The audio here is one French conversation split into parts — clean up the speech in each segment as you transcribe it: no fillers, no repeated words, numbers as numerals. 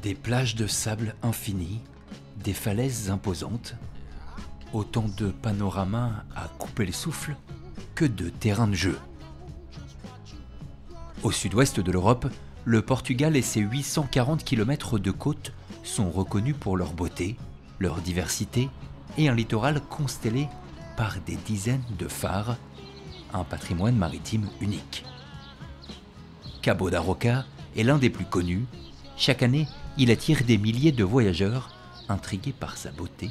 Des plages de sable infinies, des falaises imposantes, autant de panoramas à couper le souffle que de terrains de jeu. Au sud-ouest de l'Europe, le Portugal et ses 840 km de côte sont reconnus pour leur beauté, leur diversité et un littoral constellé par des dizaines de phares, un patrimoine maritime unique. Cabo da Roca est l'un des plus connus. Chaque année, il attire des milliers de voyageurs intrigués par sa beauté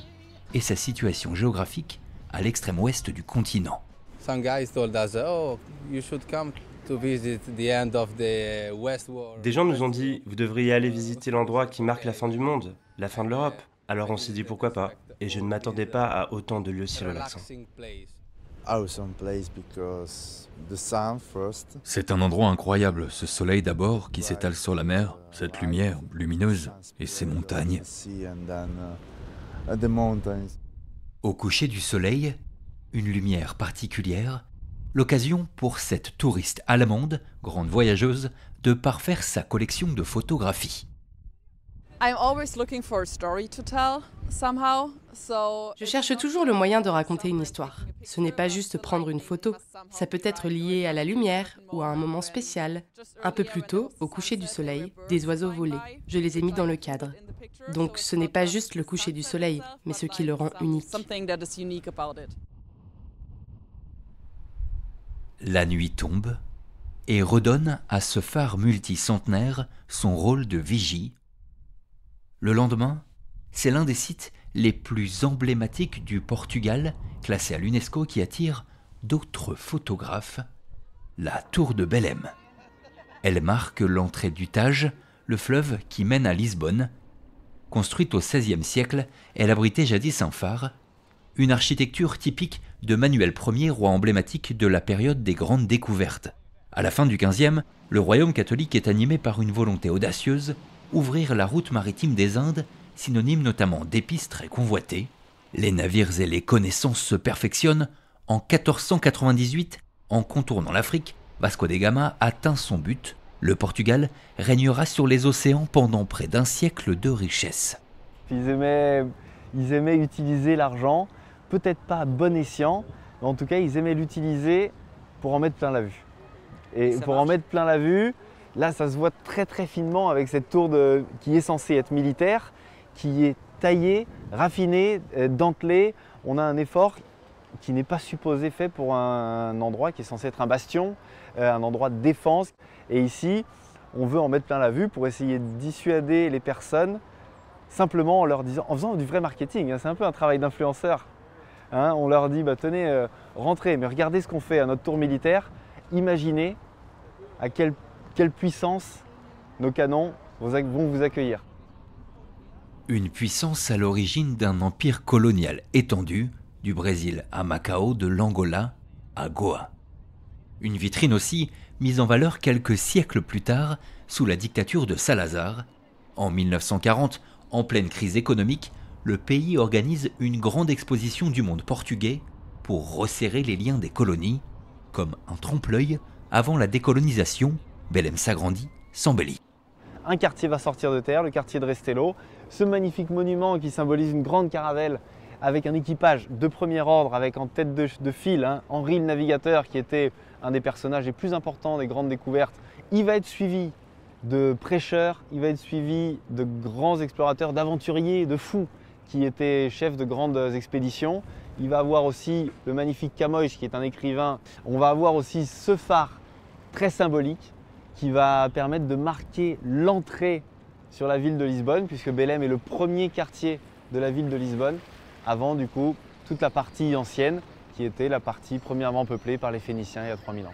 et sa situation géographique à l'extrême ouest du continent. Some guys told us, "Oh, you should come to visit the end of the West War." Des gens nous ont dit, vous devriez aller visiter l'endroit qui marque la fin du monde, la fin de l'Europe. Alors on s'est dit pourquoi pas, et je ne m'attendais pas à autant de lieux si relaxants. C'est un endroit incroyable, ce soleil d'abord qui s'étale sur la mer, cette lumière lumineuse et ces montagnes. Au coucher du soleil, une lumière particulière, l'occasion pour cette touriste allemande, grande voyageuse, de parfaire sa collection de photographies. Je cherche toujours le moyen de raconter une histoire. Ce n'est pas juste prendre une photo. Ça peut être lié à la lumière ou à un moment spécial. Un peu plus tôt, au coucher du soleil, des oiseaux volaient. Je les ai mis dans le cadre. Donc ce n'est pas juste le coucher du soleil, mais ce qui le rend unique. La nuit tombe et redonne à ce phare multicentenaire son rôle de vigie. Le lendemain, c'est l'un des sites les plus emblématiques du Portugal, classé à l'UNESCO, qui attire d'autres photographes, la tour de Belém. Elle marque l'entrée du Tage, le fleuve qui mène à Lisbonne. Construite au XVIe siècle, elle abritait jadis un phare, une architecture typique de Manuel Ier, roi emblématique de la période des grandes découvertes. À la fin du XVe, le royaume catholique est animé par une volonté audacieuse, ouvrir la route maritime des Indes, synonyme notamment d'épices très convoitées. Les navires et les connaissances se perfectionnent. En 1498, en contournant l'Afrique, Vasco da Gama atteint son but. Le Portugal régnera sur les océans pendant près d'un siècle de richesse. Ils aimaient utiliser l'argent, peut-être pas à bon escient, mais en tout cas ils aimaient l'utiliser pour en mettre plein la vue. Et pour en mettre plein la vue, là, ça se voit très très finement avec cette tour qui est censée être militaire, qui est taillée, raffinée, dentelée. On a un effort qui n'est pas supposé fait pour un endroit qui est censé être un bastion, un endroit de défense. Et ici, on veut en mettre plein la vue pour essayer de dissuader les personnes simplement en leur disant, en faisant du vrai marketing, c'est un peu un travail d'influenceur. On leur dit, tenez, rentrez, mais regardez ce qu'on fait à notre tour militaire. Imaginez à quelle puissance nos canons vont vous accueillir. Une puissance à l'origine d'un empire colonial étendu, du Brésil à Macao, de l'Angola à Goa. Une vitrine aussi mise en valeur quelques siècles plus tard sous la dictature de Salazar. En 1940, en pleine crise économique, le pays organise une grande exposition du monde portugais pour resserrer les liens des colonies, comme un trompe-l'œil avant la décolonisation. Belém s'agrandit, s'embellit. Un quartier va sortir de terre, le quartier de Restelo. Ce magnifique monument qui symbolise une grande caravelle avec un équipage de premier ordre, avec en tête de file Henri le Navigateur, qui était un des personnages les plus importants des grandes découvertes. Il va être suivi de prêcheurs, il va être suivi de grands explorateurs, d'aventuriers, de fous qui étaient chefs de grandes expéditions. Il va avoir aussi le magnifique Camões qui est un écrivain. On va avoir aussi ce phare très symbolique qui va permettre de marquer l'entrée sur la ville de Lisbonne, puisque Belém est le premier quartier de la ville de Lisbonne, avant du coup toute la partie ancienne, qui était la partie premièrement peuplée par les Phéniciens il y a 3000 ans.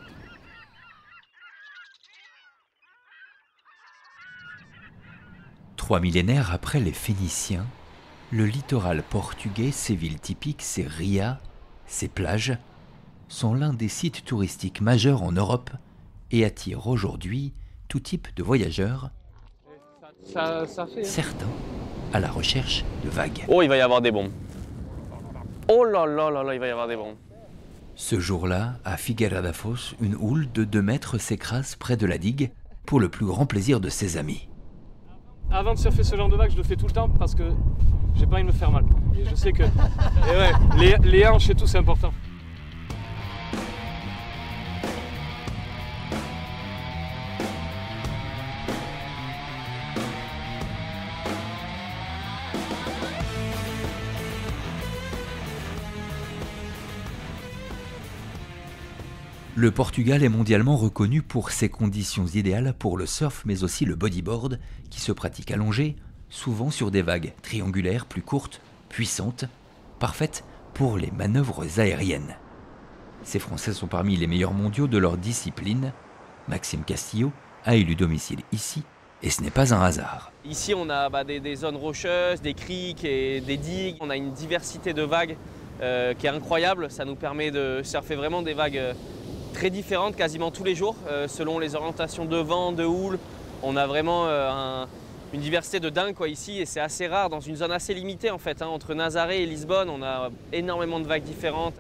Trois millénaires après les Phéniciens, le littoral portugais, ses villes typiques, ses rias, ses plages, sont l'un des sites touristiques majeurs en Europe et attirent aujourd'hui tout type de voyageurs, certains à la recherche de vagues. Oh, il va y avoir des bombes. Oh là là là là, il va y avoir des bombes. Ce jour-là, à Figueira da Foz, une houle de 2 mètres s'écrase près de la digue pour le plus grand plaisir de ses amis. avant de surfer ce genre de vague, je le fais tout le temps parce que j'ai pas envie de me faire mal. Et je sais que et ouais, les hanches et tout, c'est important. Le Portugal est mondialement reconnu pour ses conditions idéales pour le surf, mais aussi le bodyboard, qui se pratique allongé, souvent sur des vagues triangulaires plus courtes, puissantes, parfaites pour les manœuvres aériennes. Ces Français sont parmi les meilleurs mondiaux de leur discipline. Maxime Castillo a élu domicile ici, et ce n'est pas un hasard. Ici, on a des zones rocheuses, des criques et des digues. On a une diversité de vagues qui est incroyable. Ça nous permet de surfer vraiment des vagues très différentes quasiment tous les jours, selon les orientations de vent, de houle. On a vraiment une diversité de dingue ici, et c'est assez rare dans une zone assez limitée en fait. Entre Nazaré et Lisbonne, on a énormément de vagues différentes.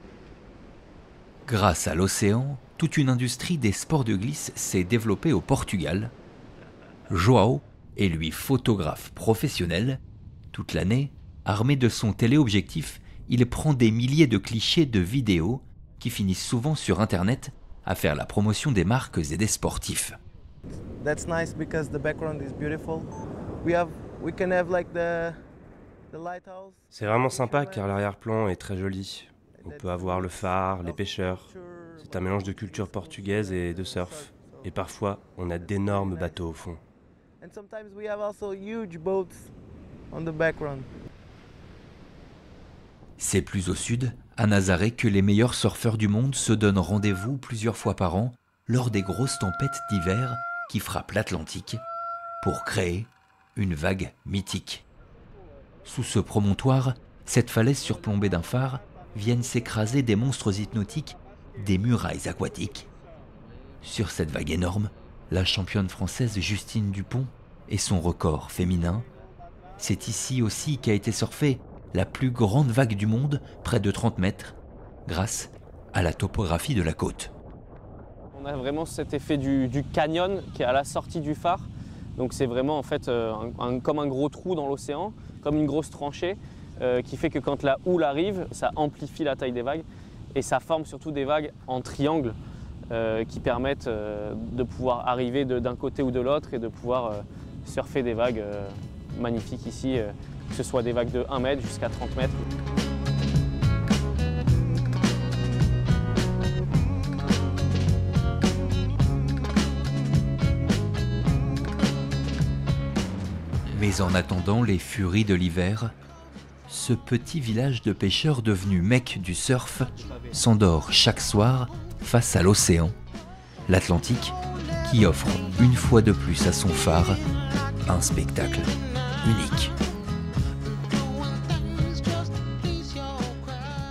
Grâce à l'océan, toute une industrie des sports de glisse s'est développée au Portugal. João est lui photographe professionnel. Toute l'année, armé de son téléobjectif, il prend des milliers de clichés de vidéos qui finissent souvent sur Internet à faire la promotion des marques et des sportifs. That's nice because the background is beautiful. We can have like the lighthouse. C'est vraiment sympa car l'arrière-plan est très joli. On peut avoir le phare, les pêcheurs. C'est un mélange de culture portugaise et de surf. Et parfois, on a d'énormes bateaux au fond. And sometimes we have also huge boats on the background. C'est plus au sud, à Nazaré, que les meilleurs surfeurs du monde se donnent rendez-vous plusieurs fois par an lors des grosses tempêtes d'hiver qui frappent l'Atlantique pour créer une vague mythique. Sous ce promontoire, cette falaise surplombée d'un phare, viennent s'écraser des monstres hypnotiques, des murailles aquatiques. Sur cette vague énorme, la championne française Justine Dupont et son record féminin. C'est ici aussi qu'a été surfée la plus grande vague du monde, près de 30 mètres, grâce à la topographie de la côte. On a vraiment cet effet du canyon qui est à la sortie du phare. Donc c'est vraiment en fait comme un gros trou dans l'océan, comme une grosse tranchée, qui fait que quand la houle arrive, ça amplifie la taille des vagues et ça forme surtout des vagues en triangle qui permettent de pouvoir arriver d'un côté ou de l'autre et de pouvoir surfer des vagues magnifiques ici, que ce soit des vagues de 1 mètre jusqu'à 30 mètres. Mais en attendant les furies de l'hiver, ce petit village de pêcheurs devenu mec du surf s'endort chaque soir face à l'océan, l'Atlantique, qui offre une fois de plus à son phare un spectacle unique.